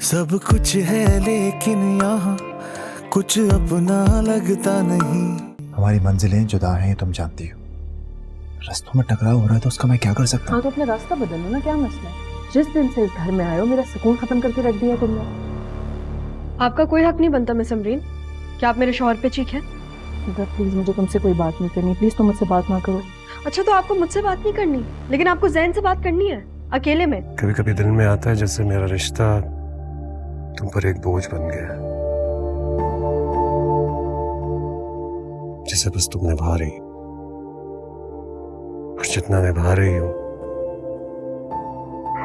सब कुछ है लेकिन यहाँ कुछ अपना लगता नहीं। हमारी मंजिलें जुदा हैं, तुम जानती हो। रास्तों में टकराव हो रहा है तो उसका मैं क्या कर सकता हूँ? हाँ तो अपना रास्ता बदल लो ना, क्या मसला है? जिस दिन से इस घर में आए हो मेरा सुकून खत्म करके रख दिया तुमने। आपका कोई हक नहीं बनता मिस अमरीन, क्या आप मेरे शौहर पे चीखें? प्लीज मुझे तुमसे कोई बात नहीं करनी, प्लीज तुम मुझसे बात ना करो। अच्छा तो आपको मुझसे बात नहीं करनी, लेकिन आपको जैन से बात करनी है अकेले में। कभी कभी दिल में आता है जैसे मेरा रिश्ता तुम पर एक बोझ बन गया है, जिसे बस तुम निभा रही, और जितना निभा रही हो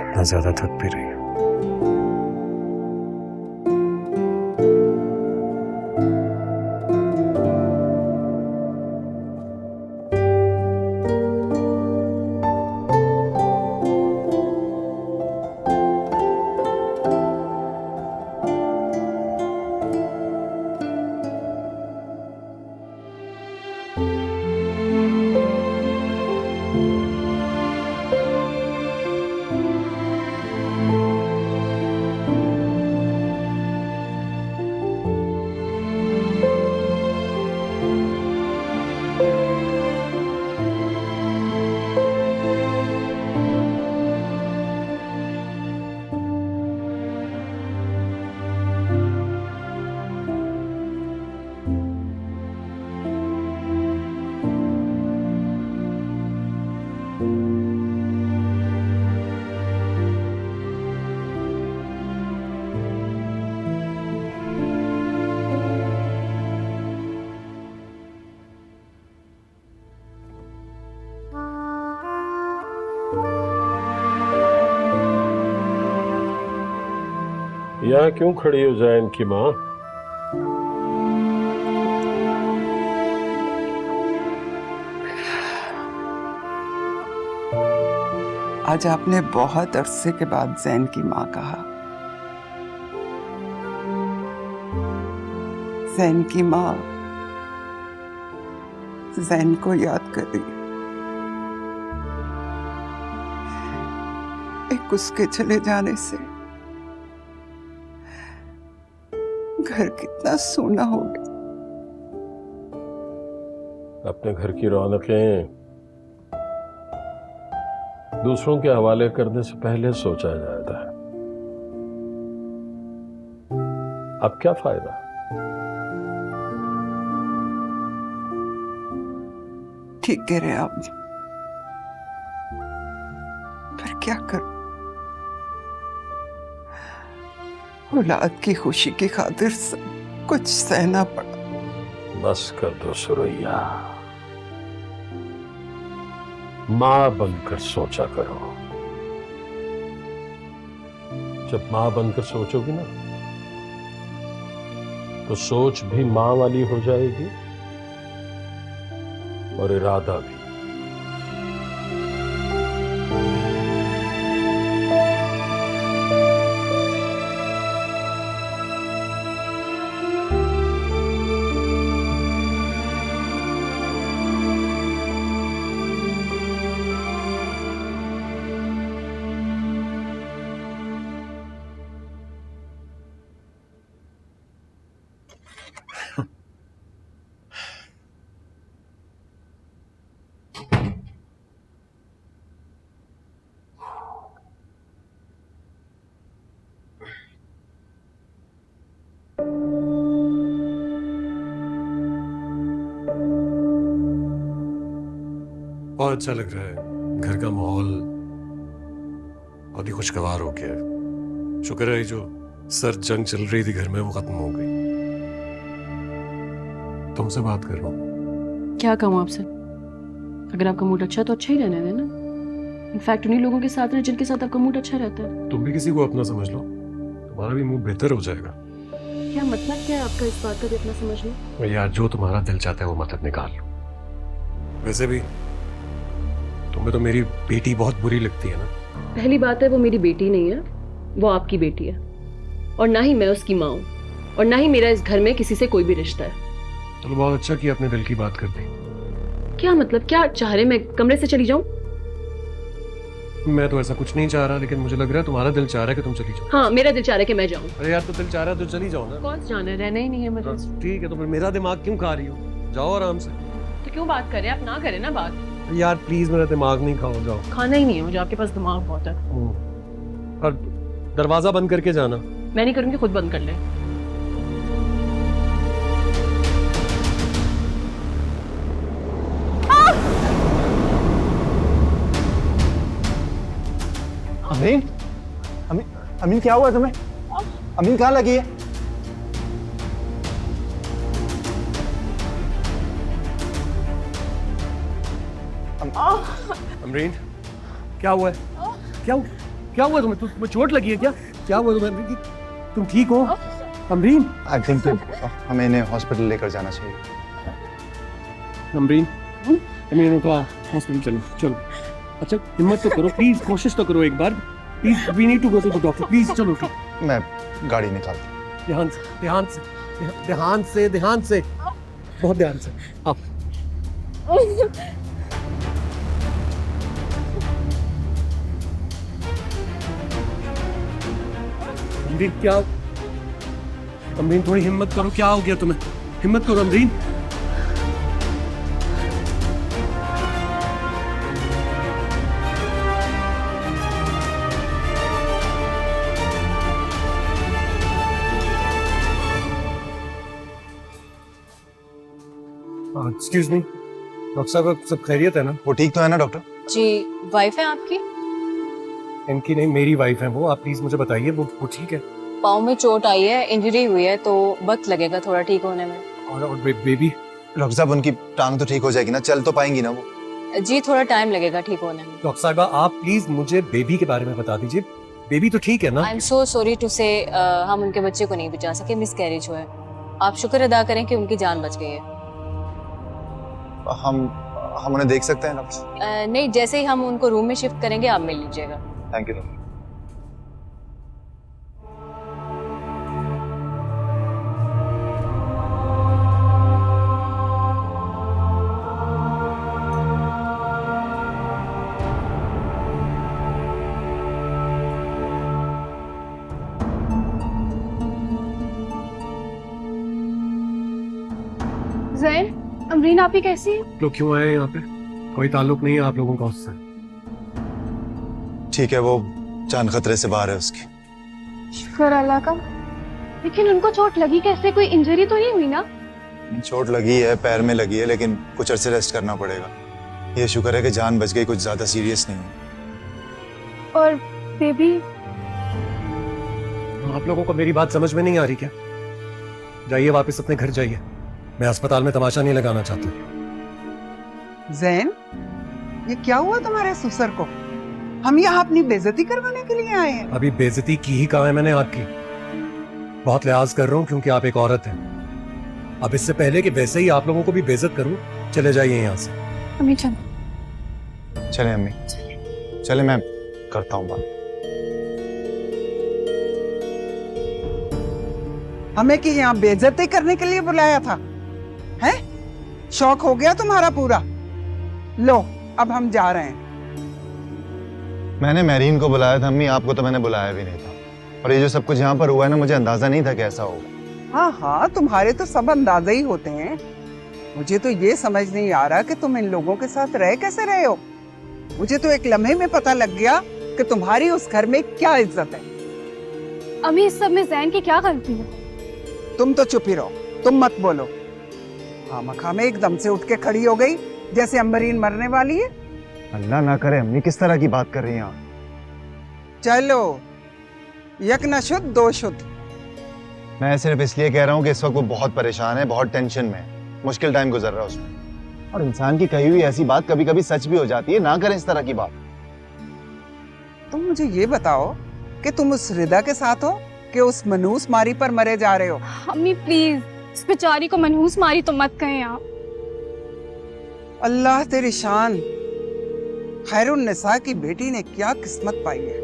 उतना ज्यादा थक भी रही हो। यहाँ क्यों खड़ी हो जैन की माँ? आज आपने बहुत अरसे के बाद जैन की माँ कहा। जैन की माँ जैन को याद कर रही है। एक उसके चले जाने से घर कितना सूना हो गया। अपने घर की रौनकें दूसरों के हवाले करने से पहले सोचा जाता है। अब क्या फायदा? ठीक कह रहे आप, पर क्या करूं? औलाद की खुशी की खातिर सब कुछ सहना पड़ा। बस कर दो सुरैया, मां बनकर सोचा करो। जब मां बनकर सोचोगी ना तो सोच भी मां वाली हो जाएगी और इरादा भी। बहुत अच्छा लग रहा है, घर का माहौल अभी खुशगवार हो गया है। शुक्र है जो सर्द जंग चल रही थी घर में वो खत्म हो गई। तुमसे बात कर रहा हूँ। क्या कहूँ आपसे? अगर आपका मूड अच्छा है तो अच्छा ही रहने देना। इनफैक्ट उन्हीं लोगों के साथ रहे जिनके साथ आपका मूड अच्छा रहता है। तुम भी किसी को अपना समझ लो, तुम्हारा भी मूड बेहतर हो जाएगा। क्या मतलब क्या है आपका इस बात का भी अपना समझ लो? यार जो तुम्हारा दिल चाहता है वो मतलब निकाल लो। वैसे भी तुम्हें तो मेरी बेटी बहुत बुरी लगती है ना। पहली बात है वो मेरी बेटी नहीं है, वो आपकी बेटी है, और ना ही मैं उसकी माँ हूँ, और ना ही मेरा इस घर में किसी से कोई भी रिश्ता है। चलो बहुत अच्छा किया अपने दिल की बात कर दी। क्या मतलब? क्या चाह रहे मैं कमरे से चली जाऊं? मैं तो ऐसा कुछ नहीं चाह रहा, लेकिन मुझे लग रहा है तुम्हारा दिल चाह रहा है कि तुम चली जाओ। हाँ, मेरा दिल चाह रहा है कि मैं जाऊँ। अरे यार, तो दिल चाह रहा है तो चली जाओ ना। कौन जाना है, रहना ही नहीं है मुझे। बस ठीक है, तो फिर मेरा दिमाग क्यों खा रही हो? जाओ आराम से। तो क्यों बात करें, आप ना करें ना बात। यार प्लीज मेरा दिमाग नहीं खाओ, जाओ। खाना ही नहीं है मुझे, आपके पास दिमाग बहुत है। और दरवाजा बंद करके जाना। मैं नहीं करूँगी, खुद बंद कर ले। अमीन, अमीन, अमीन क्या हुआ तुम्हें? अमीन कहाँ लगी है? अमरीन, क्या हुआ है? क्या हुआ तुम्हें? तुम्हें चोट लगी है क्या? क्या हुआ तुम्हें अमरीन? तुम ठीक हो अमरीन? आई थिंक हमें इन्हें हॉस्पिटल लेकर जाना चाहिए। अमरीन, अमरीन उठो, हॉस्पिटल चलो चलो। अच्छा हिम्मत तो करो प्लीज, कोशिश तो करो एक बार please. We need to go to the doctor please. चलो उठो। मैं गाड़ी निकालता हूँ। ध्यान से, ध्यान से, ध्यान से, ध्यान से, बहुत ध्यान से। आप अमरीन, क्या? अमरीन थोड़ी हिम्मत करो, क्या हो गया तुम्हें? हिम्मत करो अमरीन। एक्सक्यूज मी डॉक्टर साहब, सब खैरियत है ना? वो ठीक तो है ना डॉक्टर? जी, वाइफ है आपकी? इनकी नहीं, मेरी वाइफ है वो। आप प्लीज मुझे बताइए, वो ठीक है? पाँव में चोट आई है, इंजरी हुई है, तो वक्त लगेगा थोड़ा ठीक होने में। और बेबी? डॉक्टर साहब उनकी टांग तो ठीक हो जाएगी ना, चल तो पाएंगी ना वो? जी थोड़ा टाइम लगेगा ठीक होने में। डॉक्टर साहिबा आप प्लीज मुझे बेबी के बारे में बता दीजिए। बेबी तो ठीक है ना? I am so sorry to say हम उनके बच्चे को नहीं बचा सके, मिस कैरेज हुआ है। आप शुक्र अदा करें कि उनकी जान बच गई है। हम उन्हें देख सकते हैं डॉक्टर? नहीं, जैसे ही हम उनको रूम में शिफ्ट करेंगे आप मिल लीजिएगा। Thank you doctor. Jain, Amreen आप ही कैसी है? लोग क्यों आए यहाँ पे? कोई ताल्लुक नहीं है आप लोगों का उससे। ठीक है, वो जान खतरे से बाहर है उसकी। शुक्र अल्लाह का। लेकिन उनको चोट लगी कैसे? कोई इंजरी तो नहीं हुई ना? चोट लगी है, पैर में लगी है, लेकिन कुछ अरसे रेस्ट करना पड़ेगा। ये शुक्र है कि जान बच गई, कुछ ज्यादा सीरियस नहीं है। और बेबी? आप लोगों को मेरी बात समझ में नहीं आ रही क्या? जाइए वापस अपने घर जाइए। मैं अस्पताल में तमाशा नहीं लगाना चाहता। जैन, ये क्या हुआ तुम्हारे ससुर को? हम यहाँ अपनी बेइज्जती करवाने के लिए आए हैं। अभी बेइज्जती की ही कहा है मैंने आपकी। बहुत लिहाज कर रहा हूँ क्योंकि आप एक औरत हैं। अब इससे पहले कि वैसे ही आप लोगों को भी बेइज्जत करूँ, चले जाइए यहाँ से। अम्मी चलो। चले अम्मी, चले, मैं करता हूँ बात। हमें कि यहाँ बेइज्जती करने के लिए बुलाया था, हैं? शौक हो गया तुम्हारा पूरा? लो, अब हम जा रहे हैं। मैंने मैरीन को बुलाया था अम्मी, आपको तो मैंने बुलाया भी नहीं था। और ये जो सब कुछ यहाँ पर हुआ है ना, मुझे अंदाजा नहीं था कि ऐसा होगा। हाँ हाँ, तुम्हारे तो सब अंदाजे ही होते हैं। मुझे तो ये समझ नहीं आ रहा कि तुम इन लोगों के साथ रह कैसे रहे हो। मुझे तो एक लम्हे में पता लग गया कि तुम्हारी उस घर में क्या इज्जत है। अम्मी इस सब में जैन की क्या गलती है? तुम तो चुप ही रहो, तुम मत बोलो। खामखा में एकदम से उठ के खड़ी हो गई जैसे अम्बरीन मरने वाली है। अल्लाह ना करे अम्मी, किस तरह की बात कर रही हैं आप? चलो, यक न शुद्ध दो शुद्ध। मैं सिर्फ इसलिए कह रहा हूँ कि इस वक्त वो बहुत परेशान है, बहुत टेंशन में है, मुश्किल टाइम गुजर रहा है उसमें। और इंसान की कही हुई ऐसी बात कभी कभी सच भी हो जाती है। ना करें इस तरह की बात। तुम मुझे ये बताओ कि तुम उस रिदा के साथ हो कि उस मनूस मारी पर मरे जा रहे हो? अम्मी प्लीज, इस बेचारी को मनहूस मारी तो मत कहें आप। अल्लाह तेरी शान। खैरुन्निसा की बेटी ने क्या किस्मत पाई है।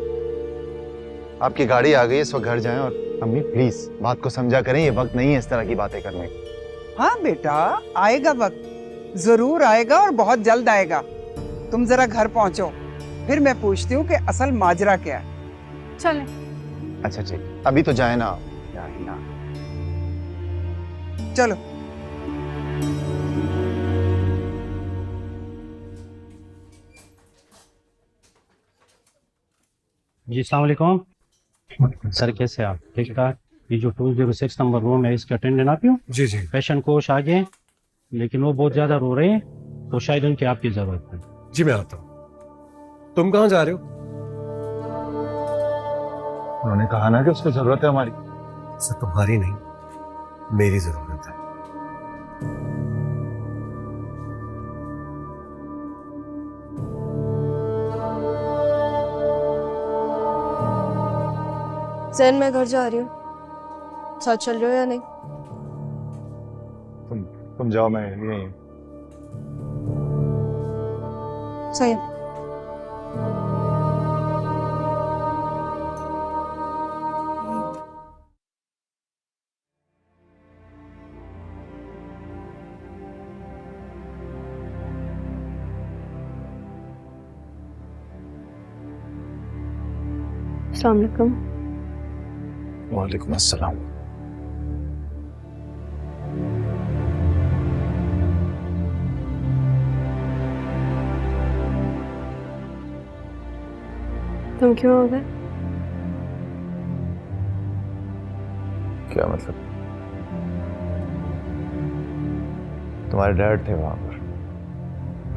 आपकी गाड़ी आ गई, इस वक्त घर जाएं। और अम्मी प्लीज बात को समझा करें, ये वक्त नहीं है इस तरह की बातें करने का। हाँ बेटा, आएगा वक्त, जरूर आएगा और बहुत जल्द आएगा। तुम जरा घर पहुंचो, फिर मैं पूछती हूँ कि असल माजरा क्या है। चलें। अच्छा ठीक, अभी तो जाए ना। चलो। जी अस्सलाम वालेकुम सर, कैसे आप? ठीक ठाक। ये जो 206 नंबर रूम है, इसके अटेंडेंट आप ही हो? जी जी पेशेंट कोश आ गए, लेकिन वो बहुत ज्यादा रो रहे हैं, तो शायद उनकी आपकी जरूरत है। जी, मैं आता हूँ। तुम कहाँ जा रहे हो? उन्होंने कहा ना कि उसको जरूरत है हमारी। सर तुम्हारी नहीं, मेरी जरूरत है। जैन, मैं घर जा रही हूँ, साथ चल रहे हो या नहीं? तुम जाओ, मैं यहीं। सही है। अस्सलाम वालेकुम। वालेकुम अस्सलाम। तुम क्यों हो गए? क्या मतलब? तुम्हारे डैड थे वहां पर,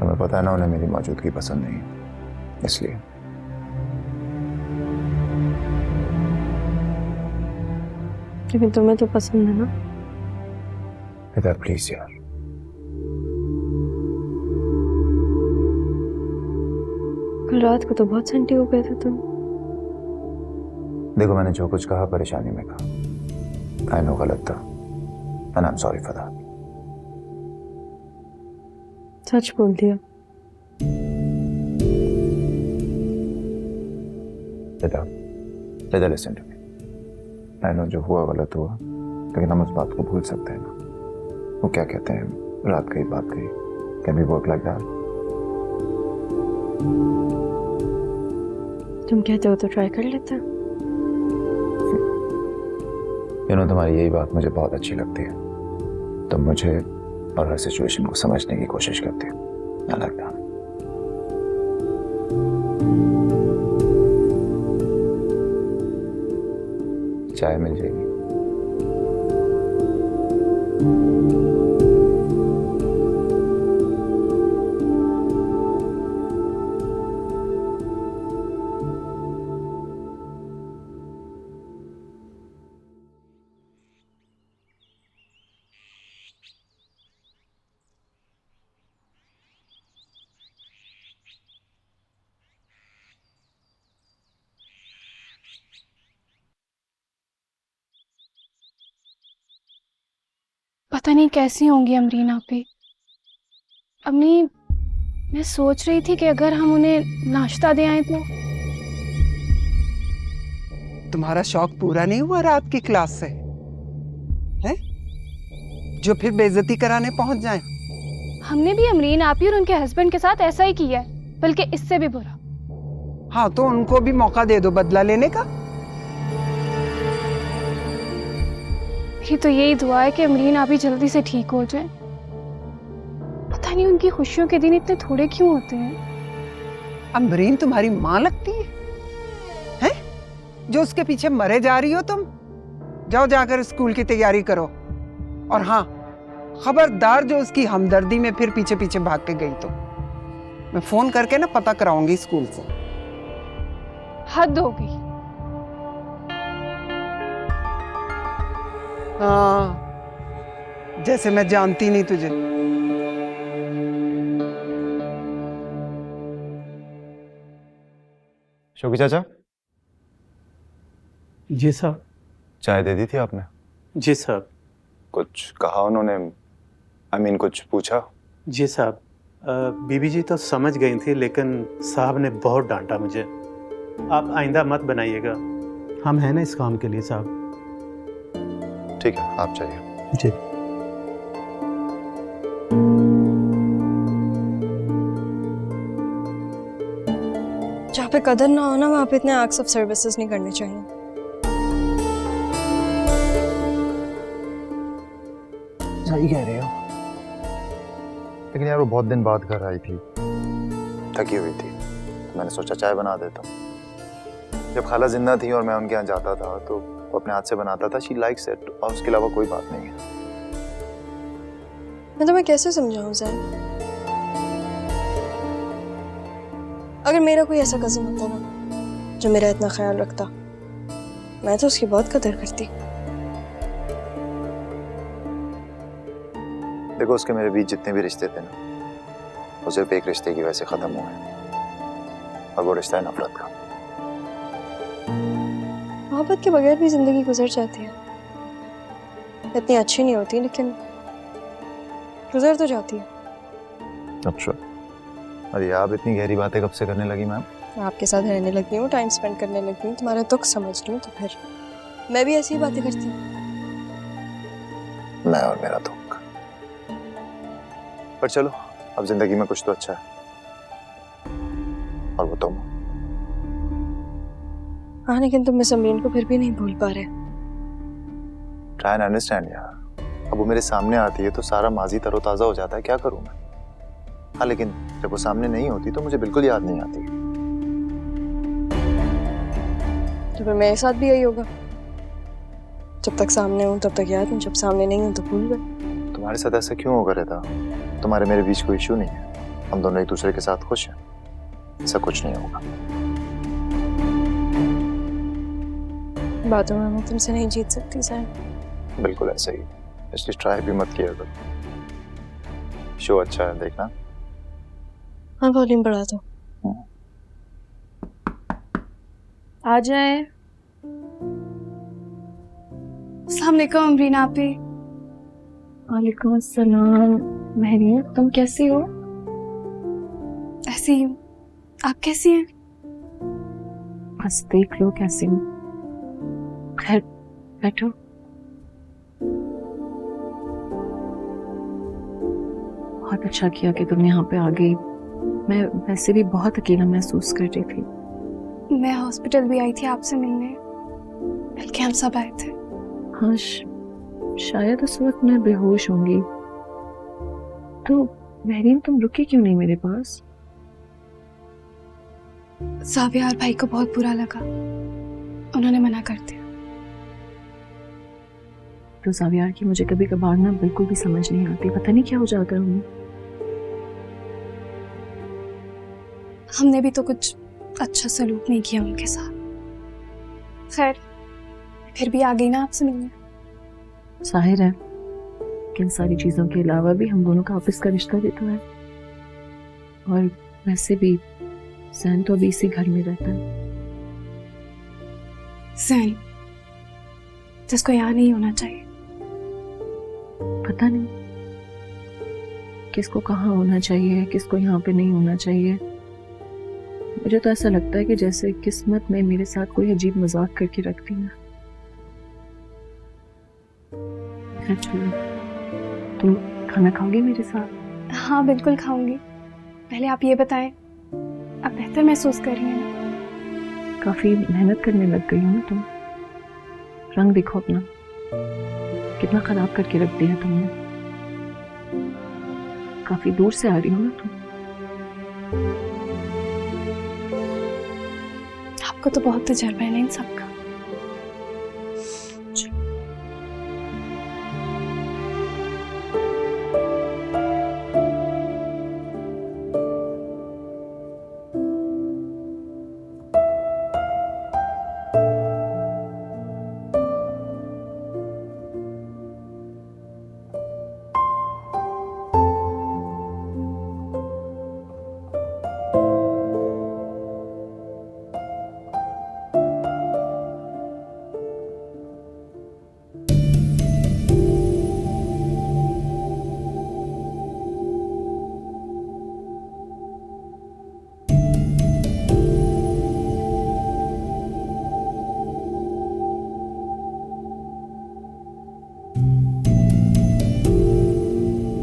तुम्हें पता है ना, उन्हें मेरी मौजूदगी पसंद नहीं, इसलिए। लेकिन तुम्हें तो पसंद है ना? इधर प्लीज यार। कल रात को तो बहुत सेंटी हो गए थे तुम। देखो, मैंने जो कुछ कहा परेशानी में कहा। आई नो गलत था, and I am sorry for that. सच बोल दिया। बेटा listen to me. I know जो हुआ गलत हुआ, लेकिन हम उस बात को भूल सकते हैं ना। वो क्या कहते हैं, रात गई बात गई। Can we work like that? तुम कहते हो तो ट्राई कर लेते हैं। तुम्हारी यही बात मुझे बहुत अच्छी लगती है। तुम मुझे और हर सिचुएशन को समझने की कोशिश करती हो। I like that. चाय मिल जाएगी। पता नहीं कैसी होंगी अमरीन आपी। अम्मी, मैं सोच रही थी कि अगर हम उन्हें नाश्ता दे आए तो। तुम्हारा शौक पूरा नहीं हुआ रात की क्लास से, हैं? जो फिर बेइज्जती कराने पहुंच जाए। हमने भी अमरीन आपी और उनके हस्बैंड के साथ ऐसा ही किया है, बल्कि इससे भी बुरा। हाँ, तो उनको भी मौका दे दो बदला लेने का। मेरी तो यही दुआ है कि अमरीन आपी जल्दी से ठीक हो जाए। पता नहीं उनकी खुशियों के दिन इतने थोड़े क्यों होते हैं। अमरीन तुम्हारी माँ लगती है, हैं? जो उसके पीछे मरे जा रही हो तुम। जाओ जाकर स्कूल की तैयारी करो। और हाँ, खबरदार जो उसकी हमदर्दी में फिर पीछे पीछे भाग के गई तो मैं फोन करके ना पता कराऊंगी स्कूल से। हद हो गई। हाँ, जैसे मैं जानती नहीं तुझे। शोकी चाचा, जी साहब। चाय दे दी थी आपने? जी साहब। कुछ कहा उन्होंने? कुछ पूछा? जी साहब, बीबी जी तो समझ गई थी, लेकिन साहब ने बहुत डांटा मुझे। आप आइंदा मत बनाइएगा, हम हैं ना इस काम के लिए साहब। ठीक है, आप चाहिए। जी। जहाँ पे कदर ना हो ना वहाँ पे इतने एक्ट्स ऑफ सर्विसेज नहीं करने चाहिए। सही कह रही हो, लेकिन यार वो बहुत दिन बाद घर आई थी, थकी हुई थी, तो मैंने सोचा चाय बना देता हूँ। जब खाला जिंदा थी और मैं उनके यहाँ जाता था तो वो अपने हाथ से बनाता था। शी लाइक्स इट, और उसके अलावा कोई बात नहीं है। मैं तुम्हें कैसे समझाऊं जैन? अगर मेरा कोई ऐसा कजिन होता ना जो मेरा इतना ख्याल रखता, मैं तो उसकी बहुत कदर करती। देखो, उसके मेरे बीच जितने भी रिश्ते थे ना, वो सिर्फ एक रिश्ते की वजह से खत्म हुए, और वो रिश्ता है नफरत का। मोहब्बत के बगैर भी जिंदगी गुजर जाती है, इतनी अच्छी नहीं होती लेकिन गुजर तो जाती है। अच्छा, अरे आप इतनी गहरी बातें कब से करने लगी मैम? आपके साथ रहने लगी हूँ, टाइम स्पेंड करने लगी हूँ, तुम्हारा दुख समझ रही हूँ, तो फिर मैं भी ऐसी ही बातें करती हूँ। मैं और मेरा दुख। पर चलो, अब जिंदगी में कुछ तो अच्छा है, और वो तुम। हाँ, लेकिन तुम मिस अमरीन को फिर भी नहीं भूल पा रहे। ट्राई एंड अंडरस्टैंड यार। अब वो मेरे सामने आती है तो सारा माजी तरोताजा हो जाता है, क्या करूं मैं? हाँ, लेकिन जब वो सामने नहीं होती तो मुझे बिल्कुल याद नहीं आती। तो फिर मेरे साथ भी यही होगा, जब तक सामने हूँ तब तक याद हूँ, जब सामने नहीं हूँ तो भूल गए। तुम्हारे साथ ऐसा क्यों होगा रहता? तुम्हारे मेरे बीच कोई इशू नहीं है, हम दोनों एक दूसरे के साथ खुश हैं, ऐसा कुछ नहीं होगा। बातों में मैं तुमसे नहीं जीत सकती सैन। बिल्कुल ऐसा ही, इसलिए ट्राई भी मत किया करो। शो अच्छा है, देखना। हाँ, वॉल्यूम बढ़ा दो। आ जाए। अस्सलाम वालेकुम अमरीन आपी। वालेकुम अस्सलाम। महरीन, तुम कैसी हो? ऐसी हूँ, आप कैसी हैं? बस देख लो कैसी हूँ। खैर, बैठो। बहुत अच्छा किया कि तुम यहाँ पे आ गई। मैं वैसे भी बहुत अकेला महसूस कर रही थी। मैं हॉस्पिटल भी आई थी आपसे मिलने, बल्कि हम सब आए थे। हाँ, शायद उस वक्त मैं बेहोश होंगी। तो महरीन, तुम रुकी क्यों नहीं मेरे पास? ज़ावियार भाई को बहुत बुरा लगा, उन्होंने मना कर दिया। तो ज़ावियार की मुझे कभी कभार ना बिल्कुल भी समझ नहीं आती, पता नहीं क्या हो जाता है उन्हें। हमने भी तो कुछ अच्छा सलूक नहीं किया उनके साथ। खैर, फिर भी आ गई ना आपसे मिलने। जाहिर है कि इन सारी चीज़ों के अलावा भी हम दोनों का आपस का रिश्ता भी तो है। और वैसे भी सैन तो अभी इसी घर में रहता है। सैन, जिसको यहाँ नहीं होना चाहिए। पता नहीं किसको कहाँ होना चाहिए, किसको यहाँ पे नहीं होना चाहिए। मुझे तो ऐसा लगता है कि जैसे किस्मत में मेरे साथ कोई अजीब मजाक करके रखती है। अच्छा, तुम खाना खाओगी मेरे साथ? हाँ बिल्कुल खाऊंगी। पहले आप ये बताएं, आप बेहतर महसूस कर रही हैं ना? काफी मेहनत करने लग गई हो ना तुम। रंग देखो अपना, कितना खराब करके रख दिया तुमने। काफी दूर से आ रही हो ना तुम। आपको तो बहुत तजर्बा है ना इन सब का।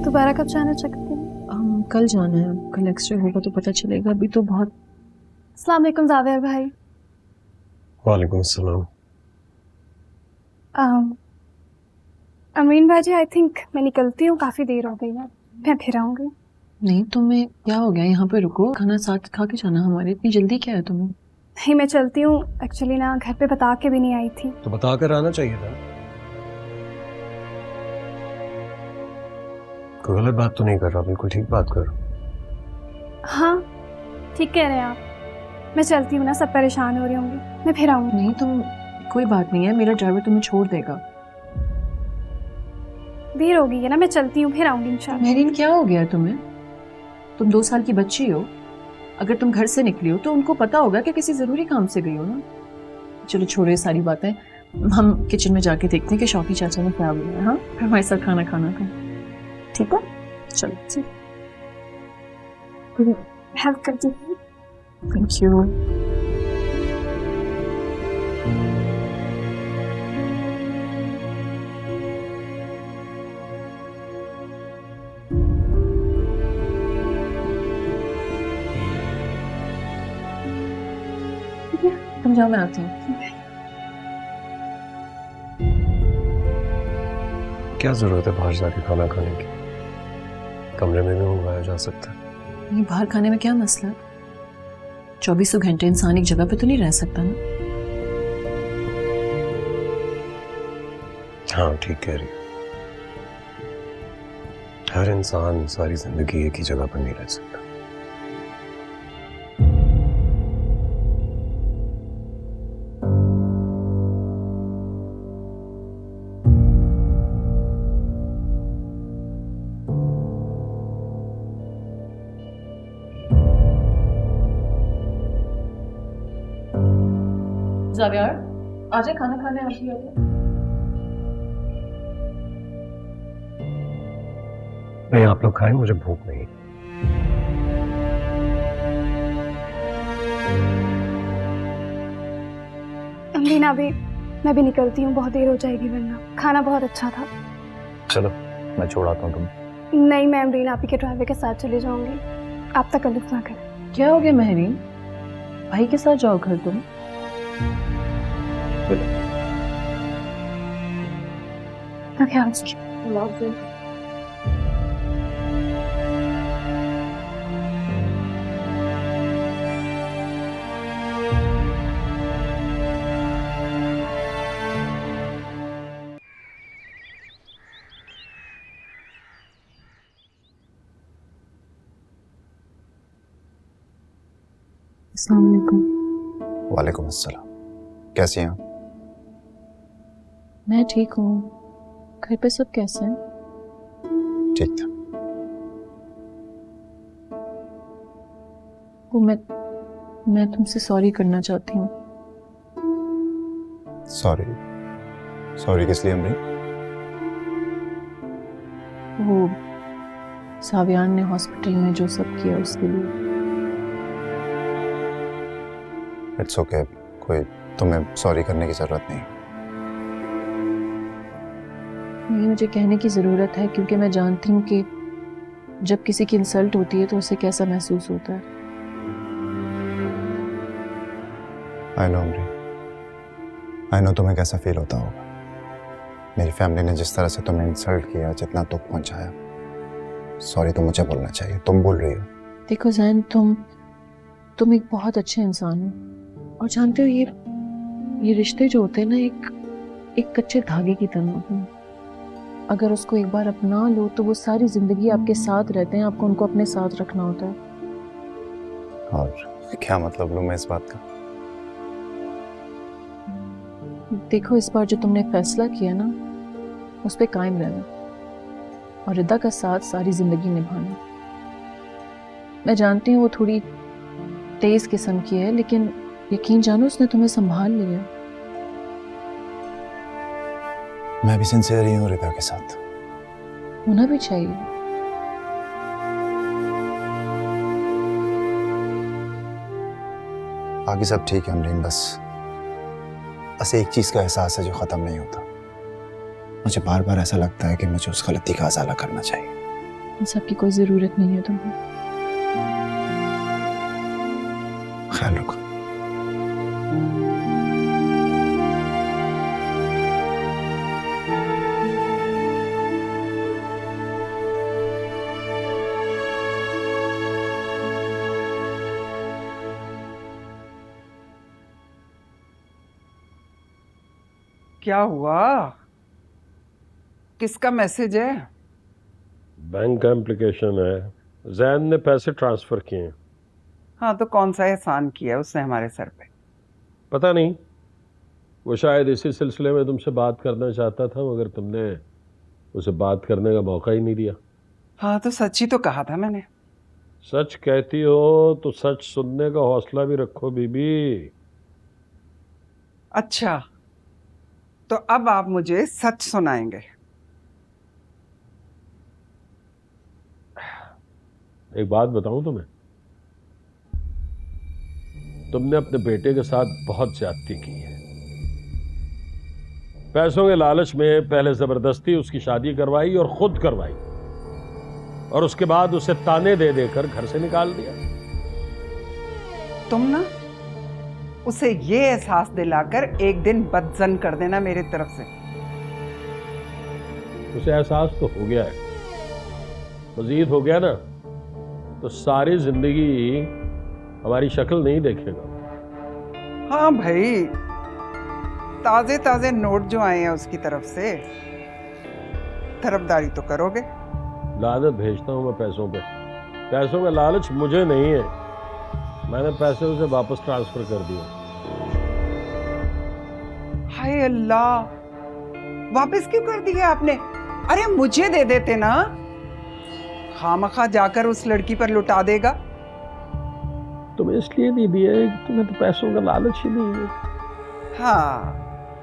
दोबारा कब जाना चाहते हैं? कल जाना है। कल एक्सरे होगा तो पता चलेगा। अभी तो बहुत अस्सलाम वालेकुम जावेर भाई। वालेकुम अस्सलाम। अमीन भाई जी, आई थिंक मैं निकलती हूँ, काफ़ी देर हो गई है, मैं फिर आऊँगी। नहीं, तुम्हें क्या हो गया? यहाँ पे रुको, खाना साथ खा के जाना हमारे। इतनी जल्दी क्या है तुम्हें? नहीं, मैं चलती हूँ। एक्चुअली ना घर पे बता के भी नहीं आई थी। तो बता कर आना चाहिए था। कोई गलत बात तो नहीं कर रहा, बिल्कुल ठीक बात कर। हाँ, ठीक कह रहे हैं आप। मैं चलती हूँ ना, सब परेशान हो रही होंगी, मैं फिर आऊँगी। नहीं, तुम कोई बात नहीं है, मेरा ड्राइवर तुम्हें छोड़ देगा। देर हो गई है ना, मैं चलती हूँ, फिर आऊँगी इंशाल्लाह। मेहरीन, क्या हो गया है तुम्हें? तुम 2 साल की बच्ची हो। अगर तुम घर से निकली हो तो उनको पता होगा कि किसी ज़रूरी काम से गई हो ना। चलो छोड़ो ये सारी बातें, हम किचन में जाके देखते हैं कि शौकी चाचा ने क्या बोला है। हाँ, फिर हमारे साथ खाना खाना का, ठीक है? चलो, हेल्प कर दीजिए। Thank you. तुम जाओ, मैं आती हूँ। क्या जरूरत है बाहर जाके खाना खाने की? कमरे में भी मंगवाया जा सकता है। नहीं, बाहर खाने में क्या मसला? 24 घंटे इंसान एक जगह पे तो नहीं रह सकता ना। हाँ, ठीक कह रही है। हर इंसान सारी जिंदगी एक ही जगह पर नहीं रह सकता। ज़ावियार, आजा खाना खाने आप भी आजा। नहीं, आप लोग खाएं, मुझे भूख नहीं। अमीना भी, मैं भी निकलती हूँ, बहुत देर हो जाएगी वरना। खाना बहुत अच्छा था। चलो मैं छोड़ आता हूँ तुम। नहीं, मैं अमरीन आप ही के ड्राइवर के साथ चली जाऊंगी, आप तकल्लुफ ना करें। क्या हो गया महरीन? भाई के साथ जाओ घर तुम। ख्याल रखिए। अस्सलाम वालेकुम। वालेकुम अस्सलाम। कैसी हैं? मैं ठीक हूँ। घर पे सब कैसे हैं? ठीक था। वो मैं तुमसे सॉरी करना चाहती हूँ। सॉरी? सॉरी किस लिए अमरीन? वो सावियान ने हॉस्पिटल में जो सब किया उसके लिए। इट्स ओके, कोई तुम्हें सॉरी करने की जरूरत नहीं। ये मुझे कहने की ज़रूरत है क्योंकि मैं जानती हूँ कि जब किसी की इंसल्ट होती है तो उसे कैसा महसूस होता है। I know Amreen, I know तुम्हें कैसा फील होता होगा। मेरी फैमिली ने जिस तरह से तुम्हें इंसल्ट किया, जितना दुख पहुंचाया, सॉरी तो मुझे बोलना चाहिए। तुम बोल रही हो। देखो जैन, तुम एक बहुत अच्छे इंसान हो और जानते हो ये रिश्ते जो होते हैं ना, एक कच्चे धागे की तरह होते हैं। अगर उसको एक बार अपना लो तो वो सारी जिंदगी आपके साथ रहते हैं, आपको उनको अपने साथ रखना होता है। और क्या मतलब लूं मैं इस बात का? देखो, इस बार जो तुमने फैसला किया ना, उस पे कायम रहना और रिदा का साथ सारी जिंदगी निभाना। मैं जानती हूँ वो थोड़ी तेज किस्म की है, लेकिन यकीन जानो उसने तुम्हें संभाल लिया। मैं भी सिंसियर ही हूँ रिदा के साथ। होना भी चाहिए। बाकी सब ठीक है अमरीन, बस एक चीज का एहसास है जो खत्म नहीं होता। मुझे बार बार ऐसा लगता है कि मुझे उस गलती का अज़ाला करना चाहिए। इन सब की कोई जरूरत नहीं है तुम्हें। ख्याल रखो। क्या हुआ? किसका मैसेज है? बैंक का एप्लीकेशन है, जैन ने पैसे ट्रांसफर किए हैं। हाँ, तो कौन सा एहसान किया है उसने हमारे सर पे? पता नहीं, वो शायद इसी सिलसिले में तुमसे बात करना चाहता था, मगर तुमने उसे बात करने का मौका ही नहीं दिया। हाँ, तो सच ही तो कहा था मैंने। सच कहती हो तो सच सुनने का हौसला भी रखो बीबी। अच्छा, तो अब आप मुझे सच सुनाएंगे। एक बात बताऊं तुम्हें, तुमने अपने बेटे के साथ बहुत ज्यादती की है। पैसों के लालच में पहले जबरदस्ती उसकी शादी करवाई और खुद करवाई, और उसके बाद उसे ताने दे देकर घर से निकाल दिया। तुम ना उसे ये एहसास दिलाकर एक दिन बदजन कर देना मेरी तरफ से। उसे एहसास तो हो गया है, मजीद हो गया ना तो सारी जिंदगी हमारी शक्ल नहीं देखेगा। हाँ भाई, ताजे ताजे नोट जो आए हैं उसकी तरफ से तरफदारी तो करोगे। लानत भेजता हूं मैं पैसों पे। पैसों का लालच मुझे नहीं है, मैंने पैसे उसे वापस ट्रांसफर कर दिए। हाय अल्लाह, वापस क्यों कर दिए आपने? अरे मुझे दे देते ना, खामखा जाकर उस लड़की पर लुटा देगा। तुम्हें इसलिए नहीं दिया है कि तुम्हें तो पैसों का लालच ही नहीं है। हाँ,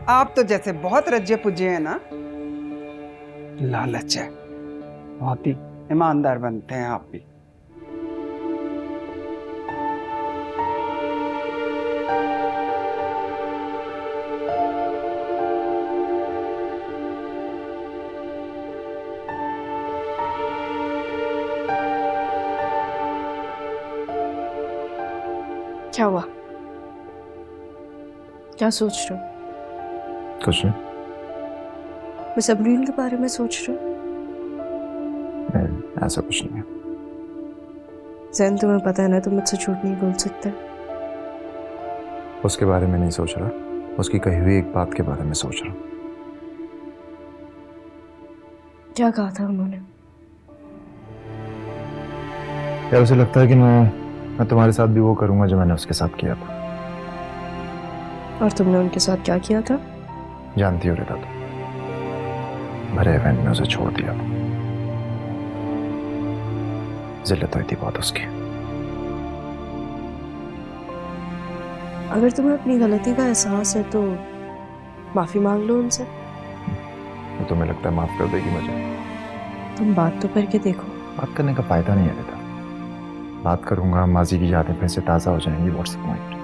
आप तो जैसे बहुत रज्जे पुज्जे हैं ना, लालच है। बहुत ही ईमानदार बनते हैं आप भी। क्या हुआ? क्या सोच रहे हो? कुछ नहीं, मैं सबरीन के बारे में सोच रही हूँ। ऐसा कुछ नहीं है। जैन, तुम्हें पता है ना, तुम मुझसे झूठ नहीं बोल सकते। उसके बारे में नहीं सोच रहा, उसकी कही हुई एक बात के बारे में सोच रहा हूँ। क्या कहा था उन्होंने? यार उसे लगता है कि मैं तुम्हारे साथ भी वो करूंगा जो मैंने उसके साथ किया था। और तुमने उनके साथ क्या किया था? जानती हो रिता, तो भरे इवेंट में उसे छोड़ दिया। जिल्लत हुई थी बहुत उसकी। अगर तुम्हें अपनी गलती का एहसास है तो माफी मांग लो उनसे। तो तुम्हें लगता है माफ कर देगी मुझे? तुम बात तो करके देखो। बात करने का फायदा नहीं है रिता। बात करूंगा, माजी की यादें फिर से ताजा हो जाएंगी। What's the point?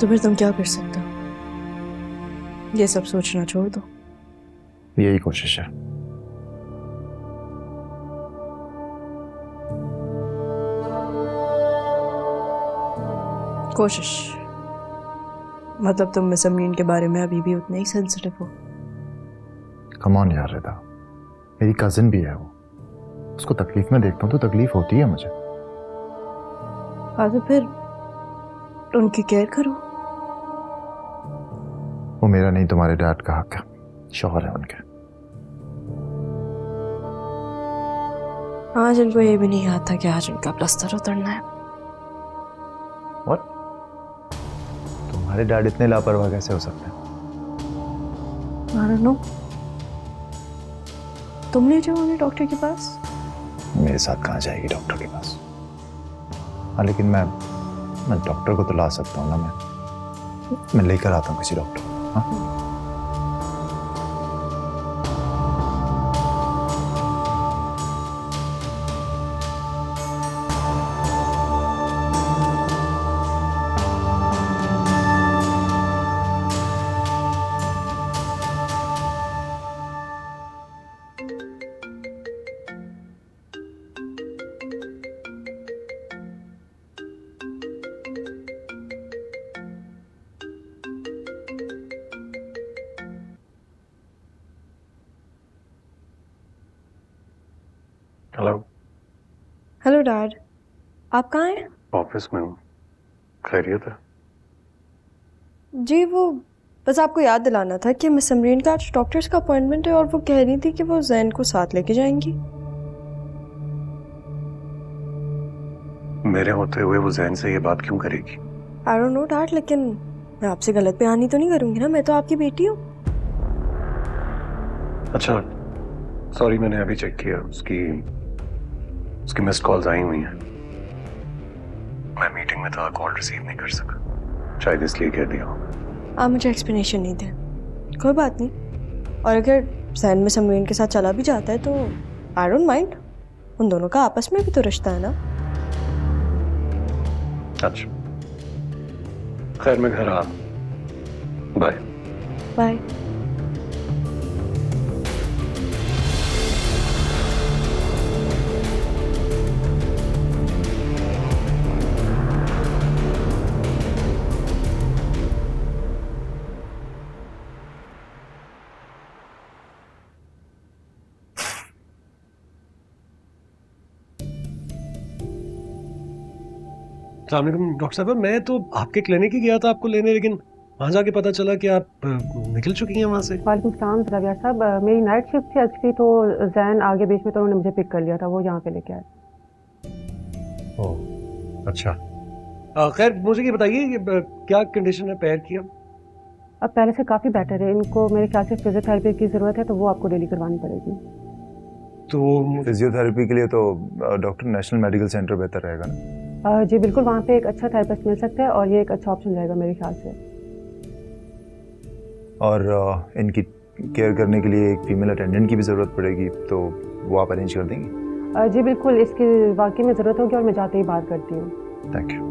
तो फिर तुम क्या कर सकते हो? ये सब सोचना छोड़ दो। यही कोशिश है। कोशिश मतलब तुम मिस अमीन के बारे में अभी भी उतने ही सेंसिटिव हो? कम ऑन यार रिता, मेरी कजिन भी है वो। उसको तकलीफ में देखता हूँ तो तकलीफ होती है मुझे। हाँ, तो फिर उनकी केयर करो। वो मेरा नहीं, तुम्हारे डैड का हक है। शौहर है उनके। आज इनको ये भी नहीं याद था कि आज उनका प्लास्टर उतरना है। What? तुम्हारे डैड इतने लापरवाह कैसे हो सकते हैं? I don't know। तुम ले जाओ उन्हें डॉक्टर के पास। मेरे साथ कहाँ जाएगी डॉक्टर के पास? हाँ, लेकिन मैं डॉक्टर को तो ला सकता हूँ ना। मैं लेकर आता हूँ किसी डॉक्टर को। हाँ? हेलो। हेलो डैड, आप कहाँ हैं? ऑफिस में हूँ। खैरियत है? जी वो बस आपको याद दिलाना था कि मिस अमरीन का आज डॉक्टर्स का अपॉइंटमेंट है और वो कह रही थी कि वो जैन को साथ लेके जाएंगी। मेरे होते हुए वो जैन से ये बात क्यों करेगी? आई डोंट नो डैड, लेकिन मैं आपसे गलत बयानी तो नहीं करूंगी ना, मैं तो आपकी बेटी हूँ। अच्छा, सॉरी, मैंने अभी चेक किया, उसकी मिस्ड कॉल्स आई हुई हैं। मैं मीटिंग में था, कॉल रिसीव नहीं कर सका, शायद इसलिए कह दिया होगा। आप मुझे एक्सप्लेनेशन नहीं दें, कोई बात नहीं। और अगर जैन मिस अमरीन के साथ चला भी जाता है तो आई डोंट माइंड, उन दोनों का आपस में भी तो रिश्ता है ना। अच्छा, खैर मैं घर आ, बाय बाय। अस्सलाम वालेकुम डॉक्टर साहब। मैं तो आपके क्लिनिक ही गया था आपको लेने, लेकिन वहाँ जाके पता चला कि आप निकल चुकी हैं वहाँ से। वालेकुम सलाम रबिया साहब, मेरी नाइट शिफ्ट थी एक्चुअली, तो जैन आगे बीच में तो उन्होंने मुझे पिक कर लिया था, वो यहाँ पे लेके आए। ओह अच्छा, खैर मुझे ये बताइए कि क्या कंडीशन है पैर की? अब पहले से काफ़ी बेटर है, इनको मेरे ख्याल से फिजियोथेरेपी की ज़रूरत है, तो वो आपको डेली करवानी पड़ेगी। तो फिजियोथेरेपी के लिए तो डॉक्टर नेशनल मेडिकल सेंटर बेहतर रहेगा ना? जी बिल्कुल, वहाँ पे एक अच्छा थेरेपिस्ट मिल सकता है और ये एक अच्छा ऑप्शन रहेगा मेरे ख्याल से। और इनकी केयर करने के लिए एक फीमेल अटेंडेंट की भी ज़रूरत पड़ेगी, तो वो आप अरेंज कर देंगी? जी बिल्कुल, इसकी वाकई में ज़रूरत होगी और मैं जाते ही बात करती हूँ। Thank you.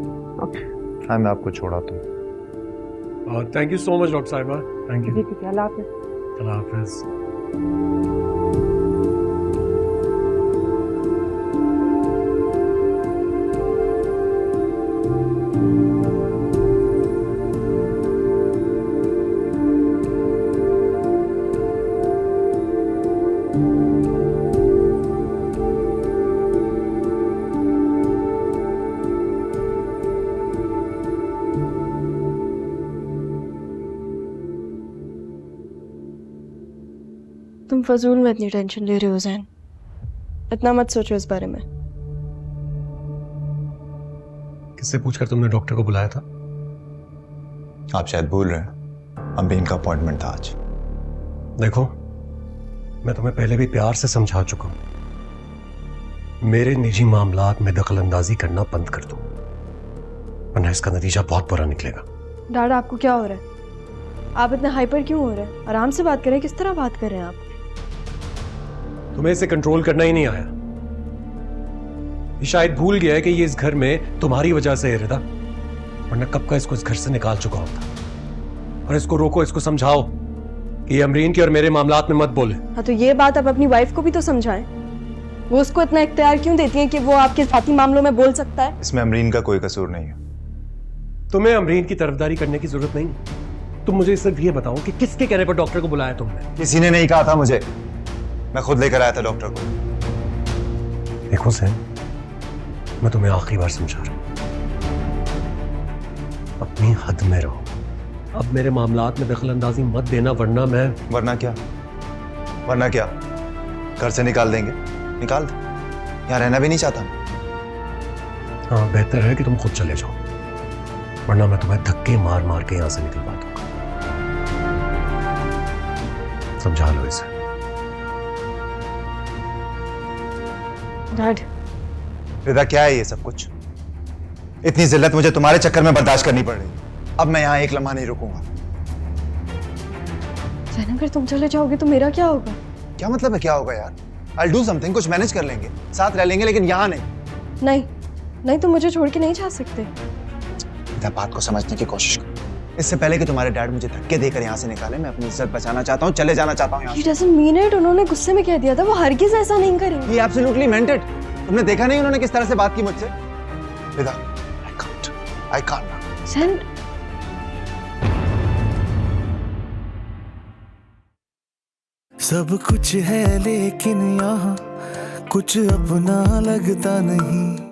ओके, हाँ मैं आपको छोड़ाता हूँ। Thank you so much doctor साहिबा, थैंक यू। जी ठीक है, अल्लाह हाफिज़। अल्लाह हाफिज़। तुम फजूल में इतनी टेंशन ले रहे हो जैन, इतना मत सोचो इस बारे में। किससे पूछकर तुमने डॉक्टर को बुलाया था? आप शायद भूल रहे हैं, अमरीन का अपॉइंटमेंट था आज। देखो, मैं तुम्हें पहले भी प्यार से समझा चुका हूं, मेरे निजी मामलात में दखल अंदाजी करना बंद कर दो, वरना इसका नतीजा बहुत बुरा निकलेगा। डैड आपको क्या हो रहा है? आप इतने हाइपर क्यों हो रहे हैं? आराम से बात करें, किस तरह बात कर रहे हैं आप? तुम्हें इसे कंट्रोल करना ही नहीं आया। ये शायद भूल गया है कि ये इस घर में तुम्हारी वजह से है रिदा, वरना कब का इसको इस घर से निकाल चुका होता। और इसको रोको, इसको समझाओ कि ये अमरीन की और मेरे मामलात में मत बोले। हाँ तो ये बात आप अपनी वाइफ को भी तो समझाएं, वो उसको इतना इख्तियार क्यों देती है कि वो आपके साथी मामलों में बोल सकता है? इसमें अमरीन का कोई कसूर नहीं है। तुम्हें अमरीन की तरफदारी करने की जरूरत नहीं। तुम मुझे सिर्फ ये बताओ कि किसके कहने पर डॉक्टर को बुलाया तुमने? किसी ने नहीं कहा था मुझे, मैं खुद लेकर आया था डॉक्टर को। देखो सैन, मैं तुम्हें आखिरी बार समझा रहा हूं, अपनी हद में रहो। अब मेरे मामलात में दखल अंदाजी मत देना, वरना मैं। वरना क्या? वरना क्या? घर से निकाल देंगे? निकाल दे, यहाँ रहना भी नहीं चाहता। हाँ, बेहतर है कि तुम खुद चले जाओ, वरना मैं तुम्हें धक्के मार मार के यहां से निकलवा दूंगा। समझा लो इसे। डैड, रिदा क्या है ये सब कुछ? इतनी जिल्लत मुझे तुम्हारे चक्कर में बर्दाश्त करनी पड़ रही। अब मैं यहाँ एक लम्हा नहीं रुकूंगा। जैन अगर तुम चले जाओगे तो मेरा क्या होगा? क्या मतलब है क्या होगा यार? I'll do something, कुछ मैनेज कर लेंगे, साथ रह लेंगे, लेकिन यहाँ नहीं। नहीं नहीं, तुम मुझे छोड़ के नहीं जा सकते। रिदा बात को समझने की कोशिश करो। इससे पहले कि तुम्हारे डैड मुझे धक्के देकर यहाँ से निकाले, मैं अपनी इज्जत बचाना चाहता हूँ, चले जाना चाहता हूँ यहाँ। He doesn't mean it, उन्होंने गुस्से में कह दिया था, वो हरगिज़ ऐसा नहीं करेंगे। He absolutely meant it। तुमने देखा नहीं उन्होंने किस तरह से बात की मुझसे? रिदा, I can't now। जैन, सब कुछ है लेकिन यहाँ कुछ अपना लगता नहीं।